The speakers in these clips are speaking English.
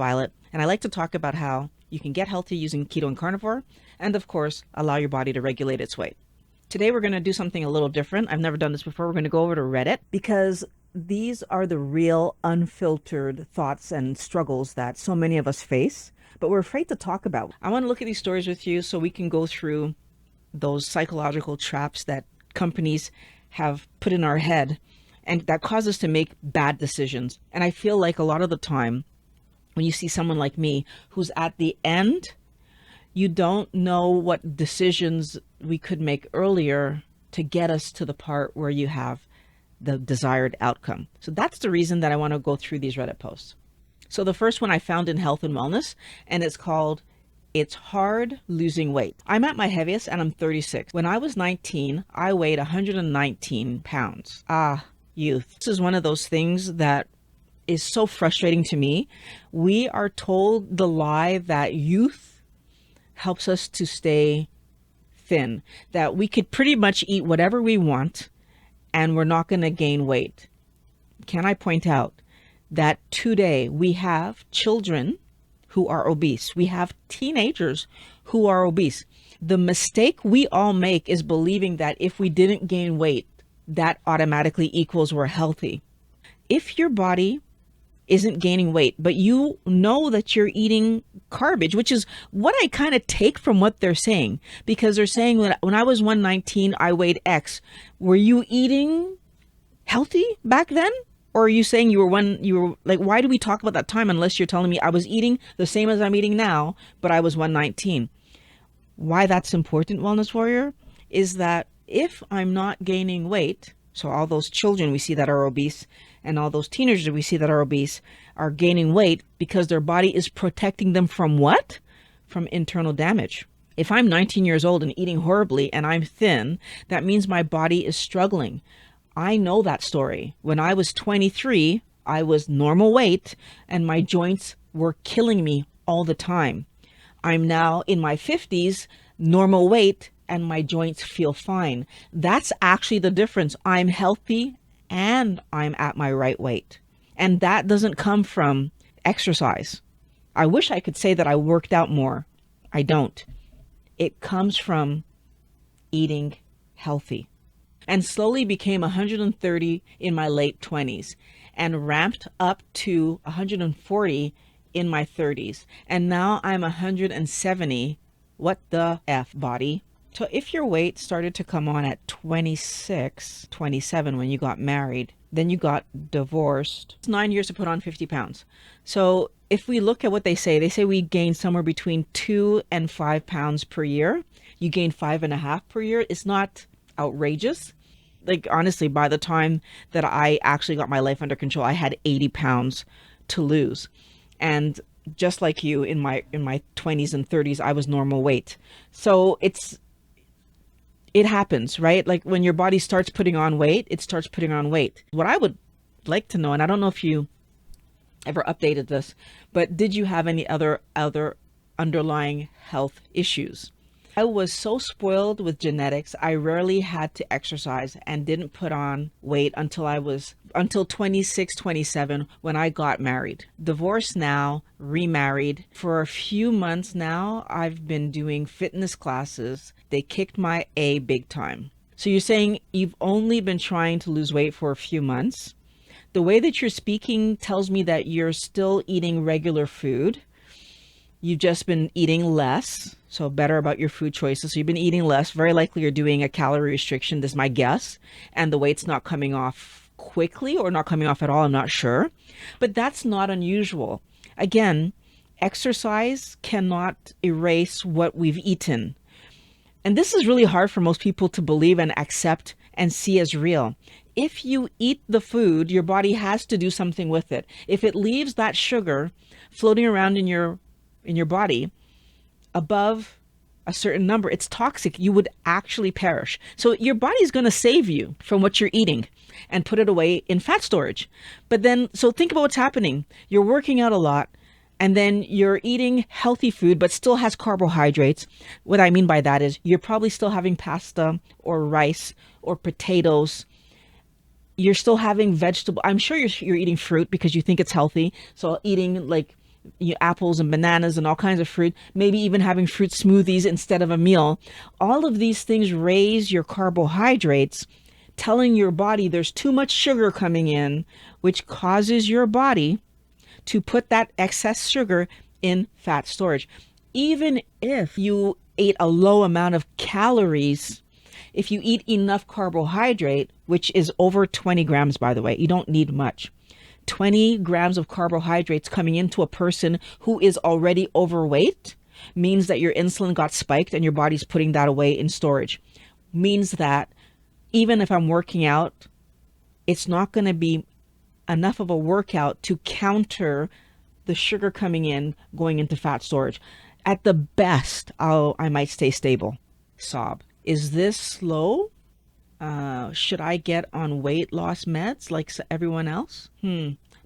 Violet, and I like to talk about how you can get healthy using keto and carnivore, and of course, allow your body to regulate its weight. Today we're going to do something a little different. I've never done this before. We're going to go over to Reddit because these are the real unfiltered thoughts and struggles that so many of us face, but we're afraid to talk about. I want to look at these stories with you so we can go through those psychological traps that companies have put in our head and that cause us to make bad decisions. And I feel like a lot of the time when you see someone like me who's at the end, you don't know what decisions we could make earlier to get us to the part where you have the desired outcome. So that's the reason that I want to go through these Reddit posts. So the first one I found in health and wellness, and it's called "It's Hard Losing Weight." I'm at my heaviest and I'm 36. When I was 19, I weighed 119 pounds. Youth. This is one of those things that is so frustrating to me. We are told the lie that youth helps us to stay thin, that we could pretty much eat whatever we want and we're not going to gain weight. Can I point out that today we have children who are obese. We have teenagers who are obese. The mistake we all make is believing that if we didn't gain weight, that automatically equals we're healthy. If your body isn't gaining weight, but you know that you're eating garbage, which is what I kind of take from what they're saying, because they're saying that when I was 119, I weighed X. Were you eating healthy back then? Or are you saying you were like, why do we talk about that time unless you're telling me I was eating the same as I'm eating now, but I was 119? Why that's important, Wellness Warrior, is that if I'm not gaining weight, so all those children we see that are obese and all those teenagers we see that are obese are gaining weight because their body is protecting them from what? From internal damage. If I'm 19 years old and eating horribly and I'm thin, that means my body is struggling. I know that story. When I was 23, I was normal weight and my joints were killing me all the time. I'm now in my 50s, normal weight, and my joints feel fine. That's actually the difference. I'm healthy and I'm at my right weight. And that doesn't come from exercise. I wish I could say that I worked out more. I don't. It comes from eating healthy. And slowly became 130 in my late 20s and ramped up to 140 in my 30s. And now I'm 170. What the F, body? So if your weight started to come on at 26, 27 when you got married, then you got divorced, it's 9 years to put on 50 pounds. So if we look at what they say we gain somewhere between 2 and 5 pounds per year. You gain 5.5 per year. It's not outrageous. Like, honestly, by the time that I actually got my life under control, I had 80 pounds to lose. And just like you, in my 20s and 30s, I was normal weight. So it happens, right? Like when your body starts putting on weight, it starts putting on weight. What I would like to know, and I don't know if you ever updated this, but did you have any other underlying health issues? I was so spoiled with genetics. I rarely had to exercise and didn't put on weight until 26, 27 when I got married. Divorced now, remarried. For a few months now, I've been doing fitness classes. They kicked my A big time. So you're saying you've only been trying to lose weight for a few months. The way that you're speaking tells me that you're still eating regular food. You've just been eating less, so better about your food choices. So you've been eating less. Very likely you're doing a calorie restriction, this is my guess, and the weight's not coming off quickly or not coming off at all, I'm not sure. But that's not unusual. Again, exercise cannot erase what we've eaten. And this is really hard for most people to believe and accept and see as real. If you eat the food, your body has to do something with it. If it leaves that sugar floating around in your body above a certain number, it's toxic. You would actually perish. So your body's going to save you from what you're eating and put it away in fat storage. But then, so think about what's happening. You're working out a lot and then you're eating healthy food, but still has carbohydrates. What I mean by that is you're probably still having pasta or rice or potatoes. You're still having vegetable. I'm sure you're eating fruit because you think it's healthy. So eating like apples and bananas and all kinds of fruit, maybe even having fruit smoothies instead of a meal. All of these things raise your carbohydrates, telling your body there's too much sugar coming in, which causes your body to put that excess sugar in fat storage. Even if you ate a low amount of calories, if you eat enough carbohydrate, which is over 20 grams, by the way, you don't need much. 20 grams of carbohydrates coming into a person who is already overweight means that your insulin got spiked and your body's putting that away in storage. Means that even if I'm working out, it's not going to be enough of a workout to counter the sugar coming in, going into fat storage. At the best, I might stay stable. Sob. Is this slow? Should I get on weight loss meds like everyone else?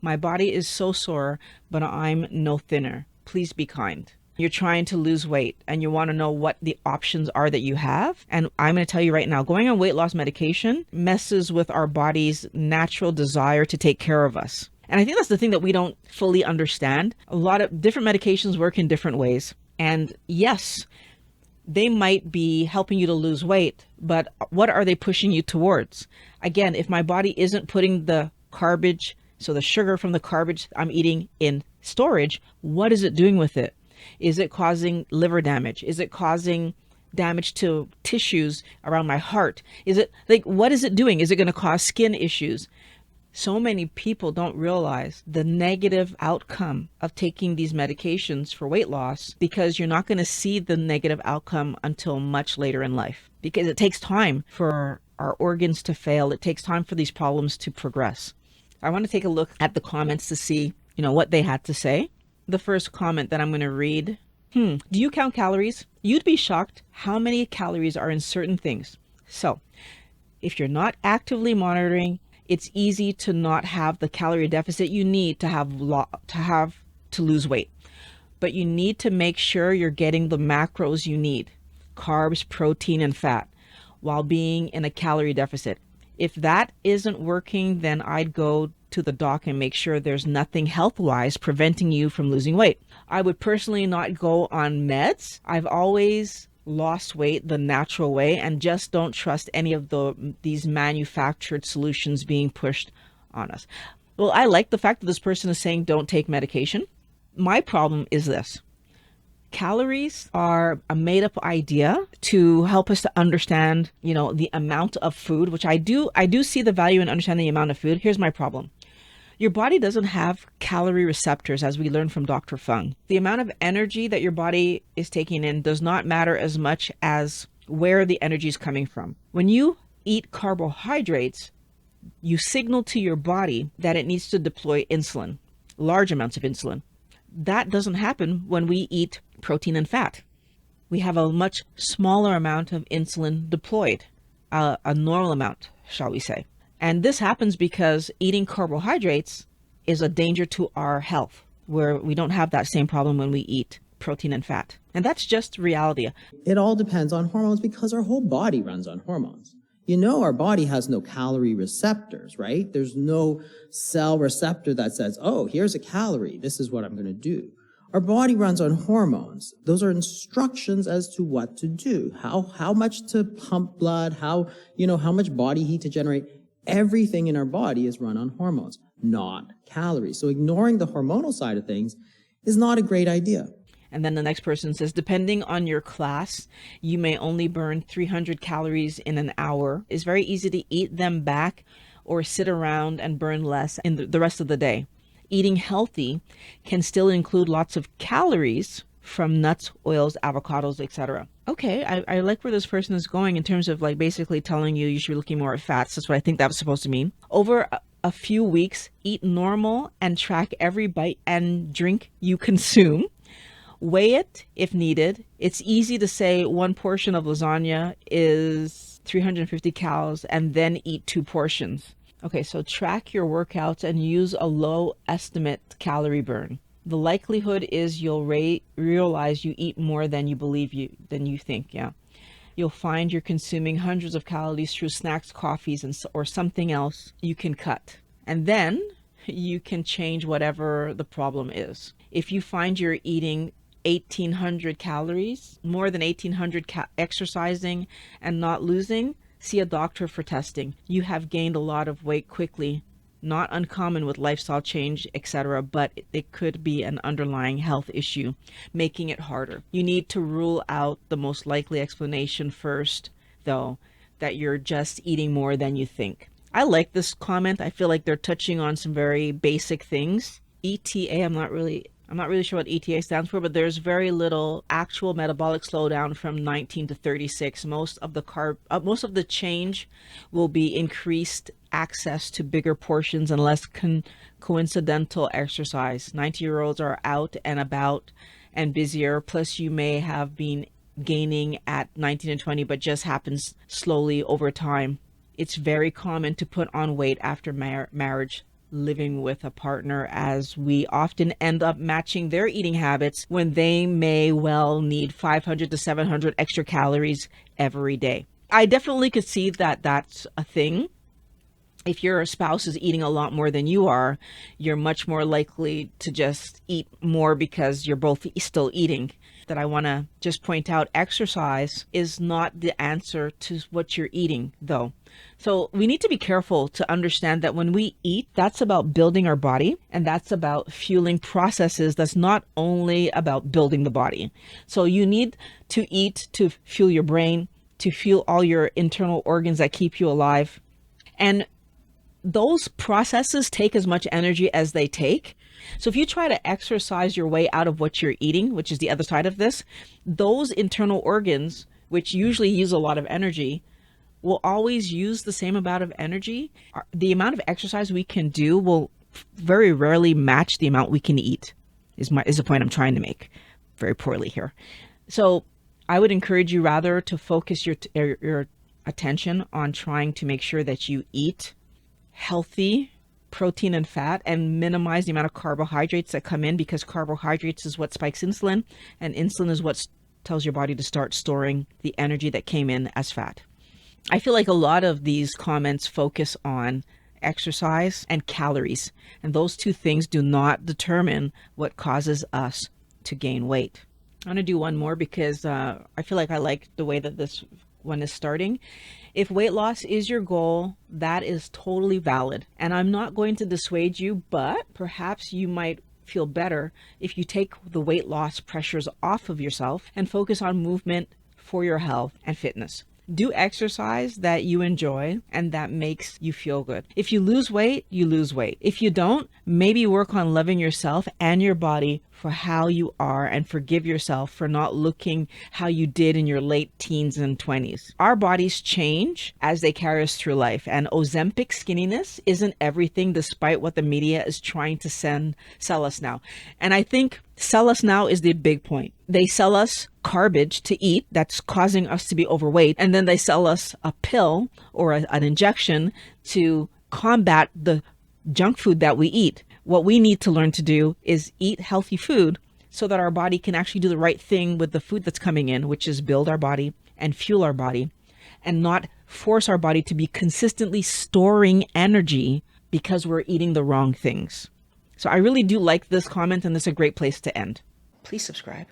My body is so sore, but I'm no thinner. Please be kind. You're trying to lose weight and you want to know what the options are that you have. And I'm going to tell you right now, going on weight loss medication messes with our body's natural desire to take care of us. And I think that's the thing that we don't fully understand. A lot of different medications work in different ways. And yes, they might be helping you to lose weight, but what are they pushing you towards? Again, if my body isn't putting the garbage, so the sugar from the garbage I'm eating in storage, what is it doing with it? Is it causing liver damage? Is it causing damage to tissues around my heart? Is it like, what is it doing? Is it going to cause skin issues? So many people don't realize the negative outcome of taking these medications for weight loss, because you're not going to see the negative outcome until much later in life, because it takes time for our organs to fail. It takes time for these problems to progress. I want to take a look at the comments to see, what they had to say. The first comment that I'm going to read. Do you count calories? You'd be shocked how many calories are in certain things. So if you're not actively monitoring, it's easy to not have the calorie deficit you need to lose weight. But you need to make sure you're getting the macros you need, carbs, protein, and fat, while being in a calorie deficit. If that isn't working, then I'd go to the doc and make sure there's nothing health-wise preventing you from losing weight. I would personally not go on meds. I've always lost weight the natural way and just don't trust any of these manufactured solutions being pushed on us. Well, I like the fact that this person is saying don't take medication. My problem is this. Calories are a made-up idea to help us to understand, the amount of food, which I do see the value in understanding the amount of food. Here's my problem. Your body doesn't have calorie receptors, as we learned from Dr. Fung. The amount of energy that your body is taking in does not matter as much as where the energy is coming from. When you eat carbohydrates, you signal to your body that it needs to deploy insulin, large amounts of insulin. That doesn't happen when we eat protein and fat. We have a much smaller amount of insulin deployed, a normal amount, shall we say. And this happens because eating carbohydrates is a danger to our health, where we don't have that same problem when we eat protein and fat. And that's just reality. It all depends on hormones because our whole body runs on hormones. Our body has no calorie receptors, right? There's no cell receptor that says, oh, here's a calorie. This is what I'm going to do. Our body runs on hormones. Those are instructions as to what to do, how much to pump blood, how much body heat to generate. Everything in our body is run on hormones, not calories. So ignoring the hormonal side of things is not a great idea. And then the next person says, depending on your class, you may only burn 300 calories in an hour. It's very easy to eat them back or sit around and burn less in the rest of the day. Eating healthy can still include lots of calories from nuts, oils, avocados, etc. Okay, I like where this person is going in terms of basically telling you should be looking more at fats. That's what I think that was supposed to mean. Over a few weeks, eat normal and track every bite and drink you consume. Weigh it if needed. It's easy to say one portion of lasagna is 350 calories and then eat 2 portions. Okay, so track your workouts and use a low estimate calorie burn. The likelihood is you'll realize you eat more than you think. Yeah, you'll find you're consuming hundreds of calories through snacks, coffees, or something else you can cut. And then you can change whatever the problem is. If you find you're eating 1,800 calories, more than 1,800 exercising and not losing, see a doctor for testing. You have gained a lot of weight quickly. Not uncommon with lifestyle change, etc., but it could be an underlying health issue, making it harder. You need to rule out the most likely explanation first, though, that you're just eating more than you think. I like this comment. I feel like they're touching on some very basic things. ETA, I'm not really sure what ETA stands for, but there's very little actual metabolic slowdown from 19 to 36. Most of the change will be increased access to bigger portions and less coincidental exercise. 90-year-olds are out and about and busier. Plus, you may have been gaining at 19 and 20, but just happens slowly over time. It's very common to put on weight after marriage, living with a partner, as we often end up matching their eating habits when they may well need 500 to 700 extra calories every day. I definitely could see that that's a thing. If your spouse is eating a lot more than you are, you're much more likely to just eat more because you're both still eating. That I want to just point out, exercise is not the answer to what you're eating, though. So we need to be careful to understand that when we eat, that's about building our body, and that's about fueling processes. That's not only about building the body. So you need to eat to fuel your brain, to fuel all your internal organs that keep you alive. And those processes take as much energy as they take. So if you try to exercise your way out of what you're eating, which is the other side of this, those internal organs, which usually use a lot of energy, will always use the same amount of energy. The amount of exercise we can do will very rarely match the amount we can eat, is the point I'm trying to make. Very poorly here. So I would encourage you rather to focus your attention on trying to make sure that you eat healthy protein and fat and minimize the amount of carbohydrates that come in, because carbohydrates is what spikes insulin, and insulin is what tells your body to start storing the energy that came in as fat. I feel like a lot of these comments focus on exercise and calories, and those two things do not determine what causes us to gain weight. I'm going to do one more because I feel like I like the way that this one is starting. If weight loss is your goal, that is totally valid. And I'm not going to dissuade you, but perhaps you might feel better if you take the weight loss pressures off of yourself and focus on movement for your health and fitness. Do exercise that you enjoy and that makes you feel good. If you lose weight, you lose weight. If you don't, maybe work on loving yourself and your body for how you are, and forgive yourself for not looking how you did in your late teens and 20s. Our bodies change as they carry us through life, and Ozempic skinniness isn't everything, despite what the media is trying to sell us now. And I think sell us now is the big point. They sell us garbage to eat that's causing us to be overweight, and then they sell us a pill or an injection to combat the junk food that we eat. What we need to learn to do is eat healthy food so that our body can actually do the right thing with the food that's coming in, which is build our body and fuel our body, and not force our body to be consistently storing energy because we're eating the wrong things. So I really do like this comment, and this is a great place to end. Please subscribe.